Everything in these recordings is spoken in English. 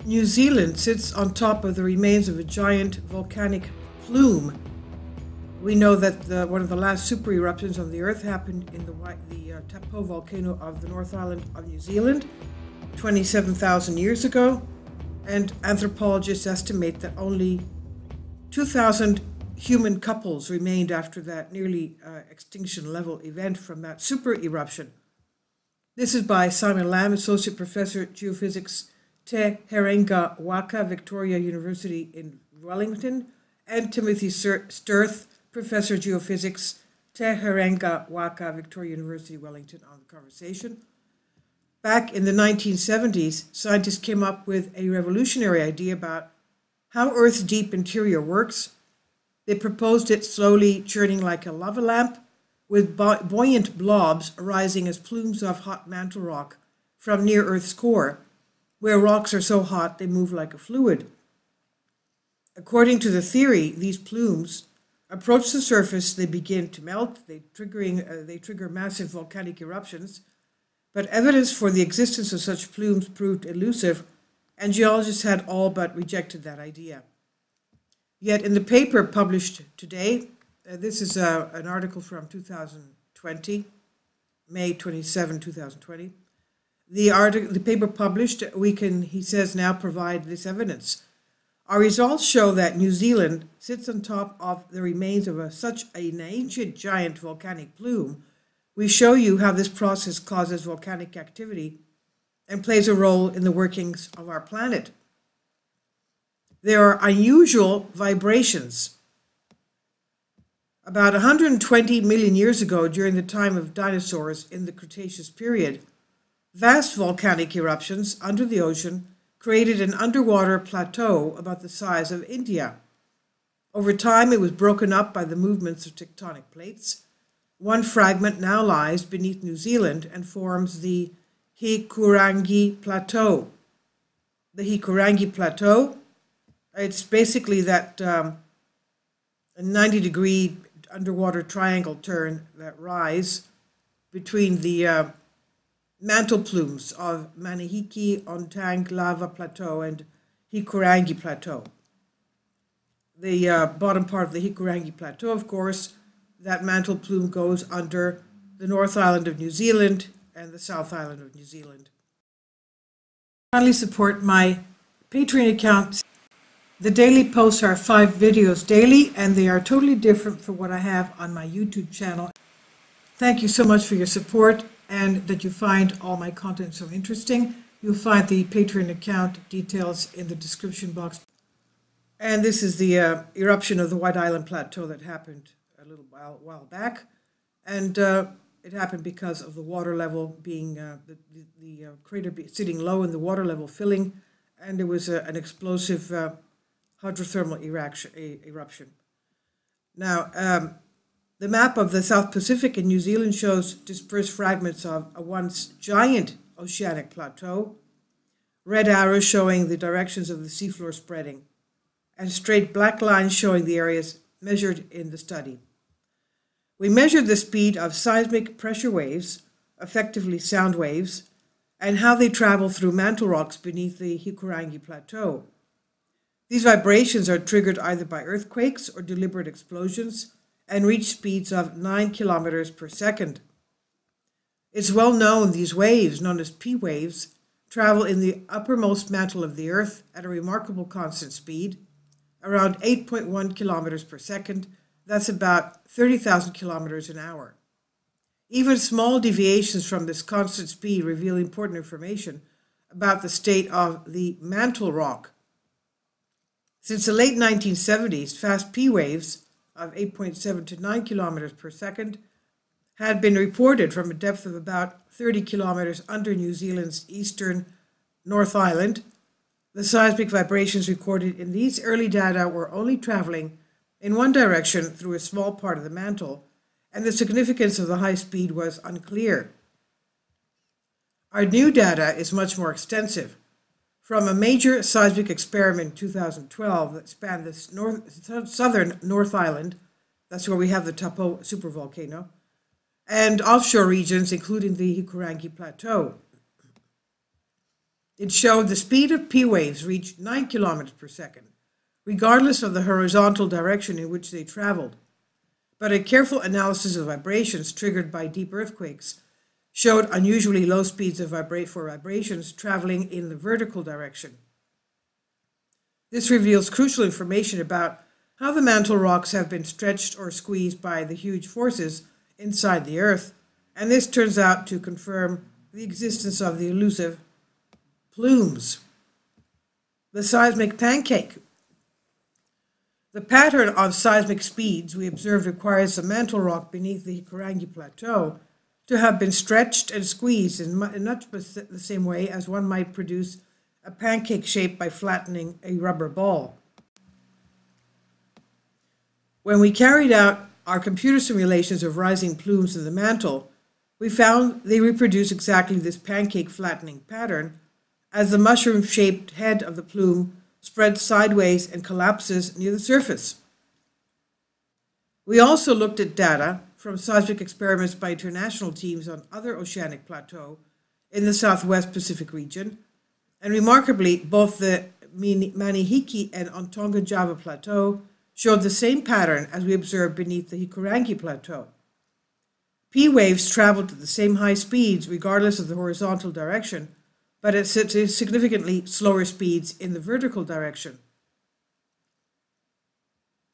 New Zealand sits on top of the remains of a giant volcanic plume. We know that one of the last super eruptions on the Earth happened in the Plateau volcano of the North Island of New Zealand 27,000 years ago, and anthropologists estimate that only 2,000 human couples remained after that nearly extinction level event from that super eruption. This is by Simon Lamb, Associate Professor, Geophysics, Te Herenga Waka, Victoria University in Wellington, and Timothy Sturth, Professor, Geophysics, Te Herenga Waka, Victoria University, Wellington, on the conversation. Back in the 1970s, scientists came up with a revolutionary idea about how Earth's deep interior works. They proposed it slowly churning like a lava lamp, with buoyant blobs arising as plumes of hot mantle rock from near Earth's core, where rocks are so hot they move like a fluid. According to the theory, these plumes approach the surface, they begin to melt, they trigger massive volcanic eruptions, but evidence for the existence of such plumes proved elusive, and geologists had all but rejected that idea. Yet in the paper published today, this is an article from 2020, May 27, 2020. The paper published, he says, now provide this evidence. Our results show that New Zealand sits on top of the remains of such an ancient giant volcanic plume. We show you how this process causes volcanic activity and plays a role in the workings of our planet. There are unusual vibrations. About 120 million years ago, during the time of dinosaurs in the Cretaceous period, vast volcanic eruptions under the ocean created an underwater plateau about the size of India. Over time, it was broken up by the movements of tectonic plates. One fragment now lies beneath New Zealand and forms the Hikurangi Plateau. The Hikurangi Plateau, it's basically that 90-degree underwater triangle turn that rise between the mantle plumes of Manihiki Ontang Lava Plateau and Hikurangi Plateau. The bottom part of the Hikurangi Plateau, of course, that mantle plume goes under the North Island of New Zealand and the South Island of New Zealand. Finally, support my Patreon account. The daily posts are 5 videos daily, and they are totally different from what I have on my YouTube channel. Thank you so much for your support and that you find all my content so interesting. You'll find the Patreon account details in the description box. And this is the eruption of the White Island Plateau that happened a little while back. And it happened because of the water level being, the crater sitting low and the water level filling. And there was an explosive hydrothermal eruption. Now, the map of the South Pacific in New Zealand shows dispersed fragments of a once giant oceanic plateau, red arrows showing the directions of the seafloor spreading, and straight black lines showing the areas measured in the study. We measured the speed of seismic pressure waves, effectively sound waves, and how they travel through mantle rocks beneath the Hikurangi Plateau. These vibrations are triggered either by earthquakes or deliberate explosions, and reach speeds of 9 kilometers per second. It's well known these waves, known as P waves, travel in the uppermost mantle of the Earth at a remarkable constant speed, around 8.1 kilometers per second. That's about 30,000 kilometers an hour. Even small deviations from this constant speed reveal important information about the state of the mantle rock. Since the late 1970s, fast P waves of 8.7 to 9 kilometers per second had been reported from a depth of about 30 kilometers under New Zealand's eastern North Island. The seismic vibrations recorded in these early data were only traveling in one direction through a small part of the mantle, and the significance of the high speed was unclear. Our new data is much more extensive. From a major seismic experiment in 2012 that spanned the southern North Island, that's where we have the Plateau supervolcano, and offshore regions, including the Hikurangi Plateau. It showed the speed of P waves reached 9 kilometers per second, regardless of the horizontal direction in which they traveled. But a careful analysis of vibrations triggered by deep earthquakes showed unusually low speeds of vibrations traveling in the vertical direction. This reveals crucial information about how the mantle rocks have been stretched or squeezed by the huge forces inside the Earth, and this turns out to confirm the existence of the elusive plumes. The seismic pancake. The pattern of seismic speeds we observed requires the mantle rock beneath the Hikurangi Plateau to have been stretched and squeezed in much the same way as one might produce a pancake shape by flattening a rubber ball. When we carried out our computer simulations of rising plumes in the mantle, we found they reproduce exactly this pancake flattening pattern as the mushroom-shaped head of the plume spreads sideways and collapses near the surface. We also looked at data from seismic experiments by international teams on other oceanic plateaux in the southwest Pacific region, and remarkably, both the Manihiki and Ontonga Java Plateau showed the same pattern as we observed beneath the Hikurangi Plateau. P waves traveled at the same high speeds regardless of the horizontal direction, but at significantly slower speeds in the vertical direction.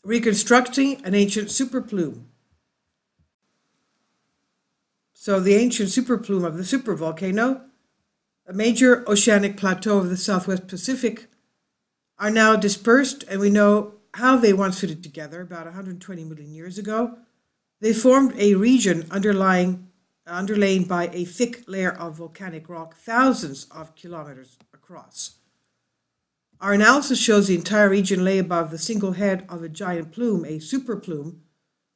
Reconstructing an ancient superplume. So the ancient superplume of the supervolcano, a major oceanic plateau of the southwest Pacific, are now dispersed, and we know how they once fitted together about 120 million years ago. They formed a region underlain by a thick layer of volcanic rock thousands of kilometers across. Our analysis shows the entire region lay above the single head of a giant plume, a superplume,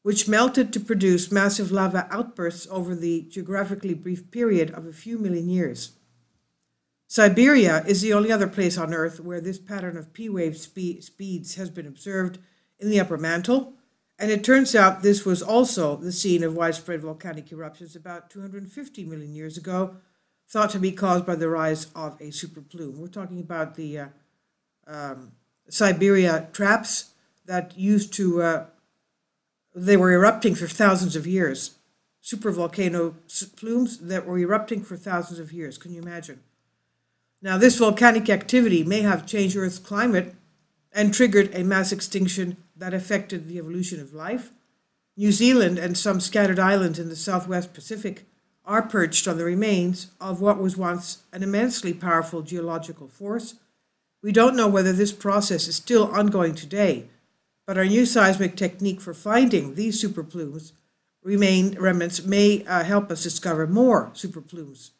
which melted to produce massive lava outbursts over the geographically brief period of a few million years. Siberia is the only other place on Earth where this pattern of P-wave speeds has been observed in the upper mantle, and it turns out this was also the scene of widespread volcanic eruptions about 250 million years ago, thought to be caused by the rise of a superplume. We're talking about the Siberia traps that they were erupting for thousands of years. Supervolcano plumes that were erupting for thousands of years. Can you imagine? Now, this volcanic activity may have changed Earth's climate and triggered a mass extinction that affected the evolution of life. New Zealand and some scattered islands in the southwest Pacific are perched on the remains of what was once an immensely powerful geological force. We don't know whether this process is still ongoing today, but our new seismic technique for finding these superplumes remnants may help us discover more superplumes,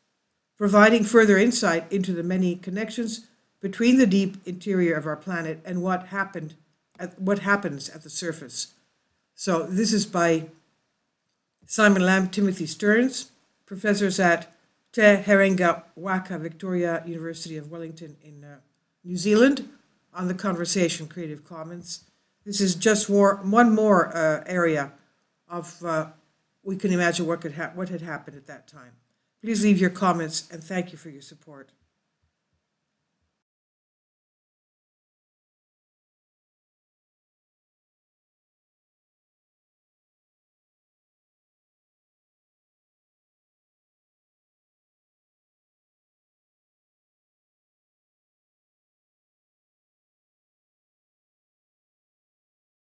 providing further insight into the many connections between the deep interior of our planet and what happens at the surface. So this is by Simon Lamb, Timothy Stearns, professors at Te Herenga Waka, Victoria University of Wellington in New Zealand, on the conversation Creative Commons. This is just one more area of we can imagine what had happened at that time. Please leave your comments, and thank you for your support.